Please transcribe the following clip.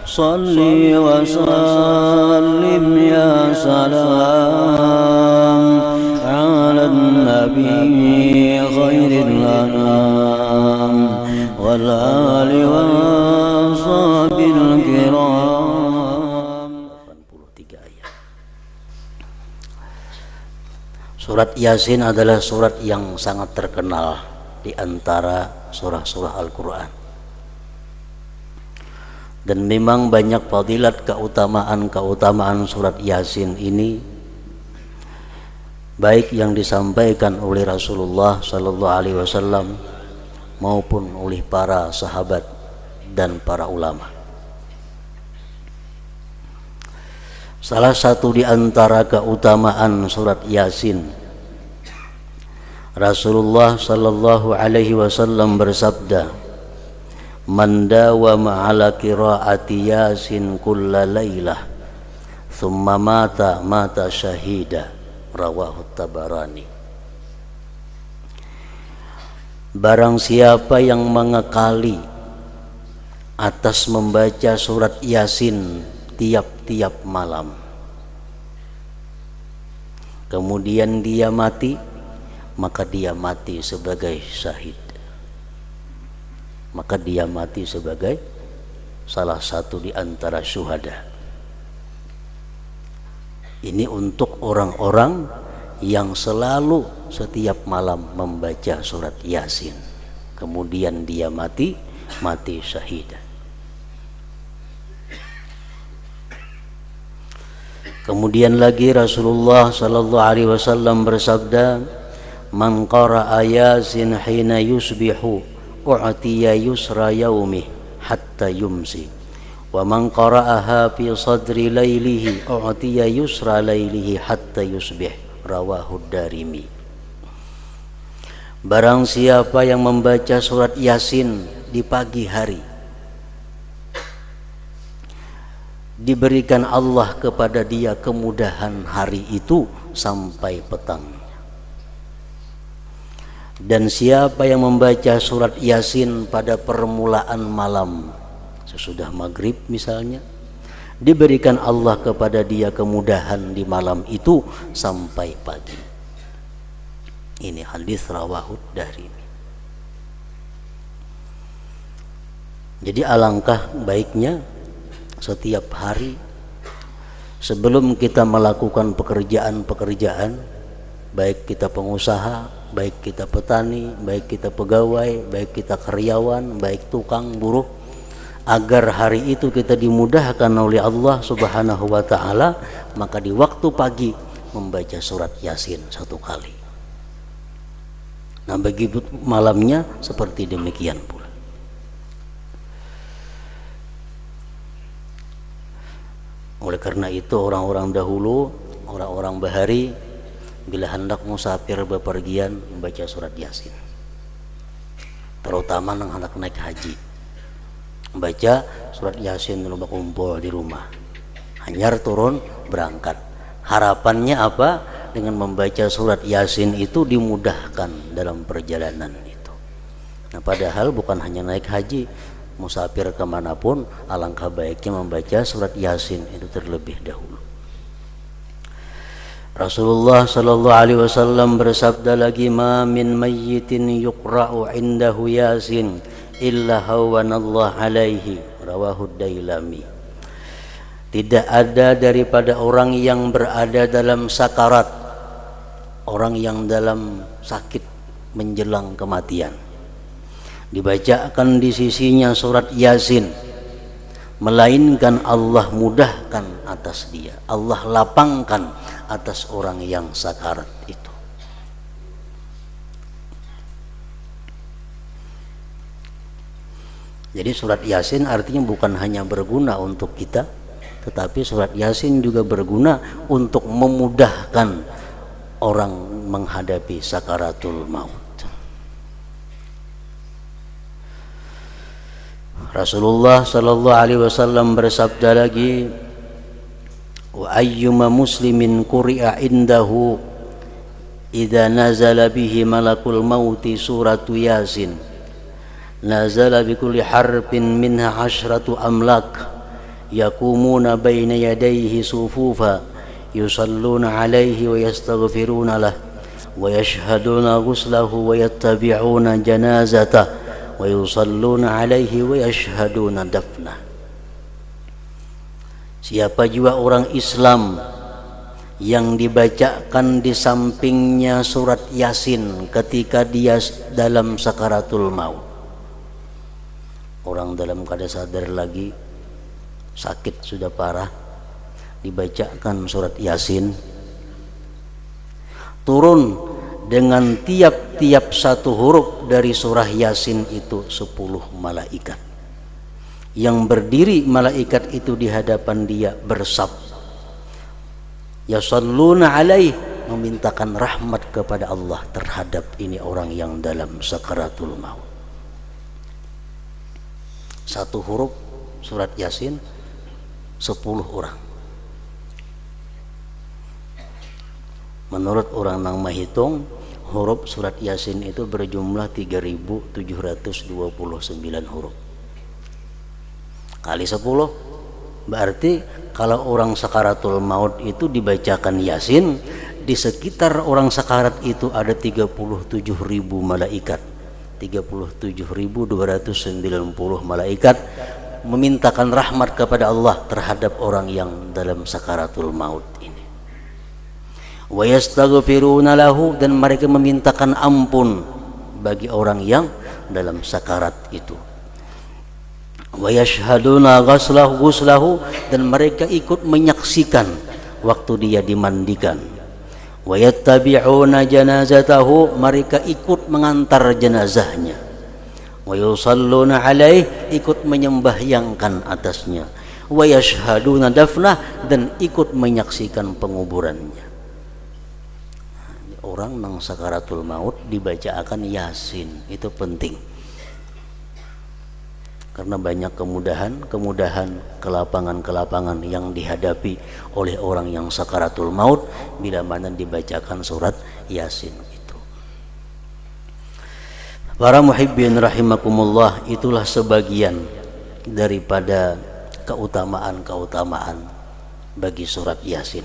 salli wa sallim ya salam ala nabi khairil anam wal ali wa sahbil kiram. 83 ayat. Surat Yasin adalah surat yang sangat terkenal di antara surah-surah Al-Quran. Dan memang banyak fadilat keutamaan surat Yasin ini, baik yang disampaikan oleh Rasulullah sallallahu alaihi wasallam maupun oleh para sahabat dan para ulama. Salah satu di antara keutamaan surat Yasin, Rasulullah sallallahu alaihi wasallam bersabda, "Man dawama ala qiraati Yasin kulla lailah, thumma mata syahida." Rawahu Tabarani. Barang siapa yang mengekali atas membaca surat Yasin tiap-tiap malam, kemudian dia mati, maka dia mati sebagai syahid. Maka dia mati sebagai salah satu di antara syuhada. Ini untuk orang-orang yang selalu setiap malam membaca surat Yasin, kemudian dia mati syahid. Kemudian lagi Rasulullah sallallahu alaihi wasallam bersabda, "Man qara'a Yasin hina yusbihu u'tiya yusra yaumih hatta yumsi, wa man qara'aha fi sadri lailihi u'tiya yusra lailihi hatta yusbih." Rawahu Darimi. Barang siapa yang membaca surat Yasin di pagi hari, diberikan Allah kepada dia kemudahan hari itu sampai petang. Dan siapa yang membaca surat Yasin pada permulaan malam, sesudah maghrib misalnya, diberikan Allah kepada dia kemudahan di malam itu sampai pagi. Ini hadis rawahu Darimi. Jadi alangkah baiknya setiap hari sebelum kita melakukan pekerjaan-pekerjaan, baik kita pengusaha, baik kita petani, baik kita pegawai, baik kita karyawan, baik tukang, buruh, agar hari itu kita dimudahkan oleh Allah Subhanahu wa ta'ala, maka di waktu pagi membaca surat Yasin 1 kali. Nah, bagi malamnya seperti demikian pula. Oleh karena itu orang-orang dahulu, orang-orang bahari, bila hendak musafir bepergian membaca surat Yasin, terutama anak naik haji, baca surat Yasin dulu kumpul di rumah, hanyar turun berangkat. Harapannya apa? Dengan membaca surat Yasin itu dimudahkan dalam perjalanan itu. Nah, padahal bukan hanya naik haji, musafir kemanapun alangkah baiknya membaca surat Yasin itu terlebih dahulu. Rasulullah sallallahu alaihi wasallam bersabda lagi, "Ma min mayyitin yuqra'u indahu Yasin illa hawanallah alaihi." Rawahu Dailami. Tidak ada daripada orang yang berada dalam sakarat, orang yang dalam sakit menjelang kematian, dibacakan di sisinya surat Yasin, melainkan Allah mudahkan atas dia, Allah lapangkan atas orang yang sakarat itu. Jadi surat Yasin artinya bukan hanya berguna untuk kita, tetapi surat Yasin juga berguna untuk memudahkan orang menghadapi sakaratul maut. Rasulullah sallallahu alaihi wasallam bersabda lagi, "Wa ayyuma muslimin quri'a indahu idza nazala bihi malakul mauti suratu Yasin, nazala bi kulli harfin minha 'ashratu amlak yaqumuna baina yadayhi sufufa yusalluna alaihi wa yastaghfiruna lah wa yashhaduna ghuslahu wa yattabi'una janazatah wa yusalluna alaihi wa yashhaduna dafnah. Siapa juga orang Islam yang dibacakan di sampingnya surat Yasin ketika dia dalam sakaratul maut, orang dalam keadaan sadar lagi, sakit sudah parah, dibacakan surat Yasin, turun dengan tiap-tiap satu huruf dari surah Yasin itu 10 malaikat yang berdiri, malaikat itu di hadapan dia bersab, yasalluna alaih, memintakan rahmat kepada Allah terhadap ini orang yang dalam sakaratul maut. Satu huruf surat Yasin 10 orang. Menurut orang nang menghitung, huruf surat Yasin itu berjumlah 3.729 huruf. Kali 10 berarti kalau orang sakaratul maut itu dibacakan Yasin, di sekitar orang sakarat itu ada 37.000 malaikat, 37.290 malaikat memintakan rahmat kepada Allah terhadap orang yang dalam sakaratul maut ini. Wa yastaghfiruna lahu, dan mereka memintakan ampun bagi orang yang dalam sakarat itu. Wa yashhaduna ghuslahu, dan mereka ikut menyaksikan waktu dia dimandikan. Wa yattabi'una janazatahu, mereka ikut mengantar jenazahnya. Wa yusalluna alaih, ikut menyembahyangkan atasnya. Wa yashhaduna dafnah, dan ikut menyaksikan penguburannya. Orang nang sakaratul maut dibacakan Yasin, itu penting. Karena banyak kemudahan, kelapangan yang dihadapi oleh orang yang sakaratul maut bila mana dibacakan surat Yasin itu. Para muhibbin rahimakumullah, itulah sebagian daripada keutamaan bagi surat Yasin.